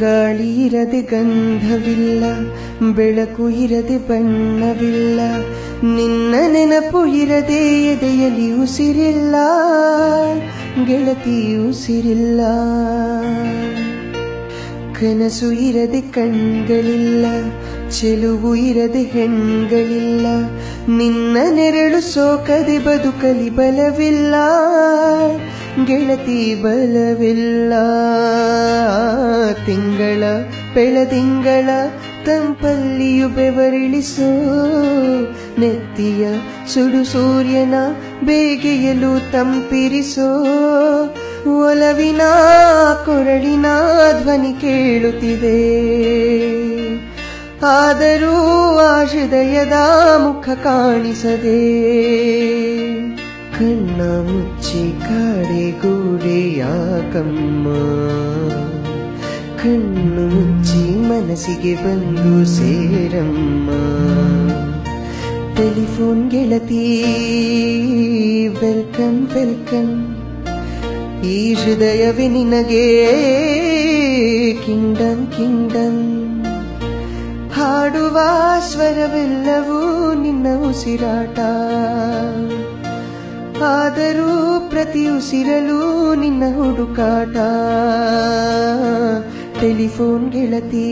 ಗಾಳಿ ಇರದೆ ಗಂಧವಿಲ್ಲ, ಬೆಳಕು ಇರದೆ ಬಣ್ಣವಿಲ್ಲ, ನಿನ್ನ ನೆನಪು ಇರದೆ ಎದೆಯಲ್ಲಿ ಉಸಿರಿಲ್ಲ, ಗೆಳತಿ ಉಸಿರಿಲ್ಲ. ಕನಸು ಇರದೆ ಕಣ್ಗಳಿಲ್ಲ, ಚೆಲುವು ಇರದೆ ಹೆಣ್ಗಳಿಲ್ಲ, ನಿನ್ನ ನೆರಳು ಸೋಕದೆ ಬದುಕಲಿ ಬಲವಿಲ್ಲ, ಗೆಳತಿ ಬಲವಿಲ್ಲ. ತಿಂಗಳ ಬೆಳದಿಂಗಳ ತಂಪಲ್ಲಿಯು ಬೆವರಿಳಿಸೋ, ನೆತ್ತಿಯ ಸುಡು ಸೂರ್ಯನ ಬೇಗೆಯಲು ತಂಪಿರಿಸೋ, ಒಲವಿನ ಕೊರಳಿನ ಧ್ವನಿ ಕೇಳುತ್ತಿದೆ, ಆದರೂ ಆ ಹೃದಯದ ಮುಖ ಕಾಣಿಸದೆ. ಕಣ್ಣ ಮುಚ್ಚಿ ಕಾಡೆಗೂಡೆ ಯಾಕಮ್ಮ, ಕಣ್ಣು ಮುಚ್ಚಿ ಮನಸ್ಸಿಗೆ ಬಂದು ಸೇರಮ್ಮ. ಟೆಲಿಫೋನ್ ಗೆಳತಿ ವೆಲ್ಕಮ್ ವೆಲ್ಕಮ್, ಈ ಹೃದಯವೇ ನಿನಗೆ ಕಿಂಗ್ಡಮ್ ಕಿಂಗ್ಡಮ್. ಹಾಡುವ ಸ್ವರವೆಲ್ಲವೂ ನಿನ್ನ ಉಸಿರಾಟ, ಆದರೂ ಪ್ರತಿ ಉಸಿರಲು ನಿನ್ನ ಹುಡುಕಾಟ. ಟೆಲಿಫೋನ್ ಗೆಳತಿ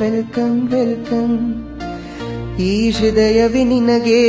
ವೆಲ್ಕಮ್ ವೆಲ್ಕಮ್, ಈ ಹೃದಯವೇ ನಿನಗೆ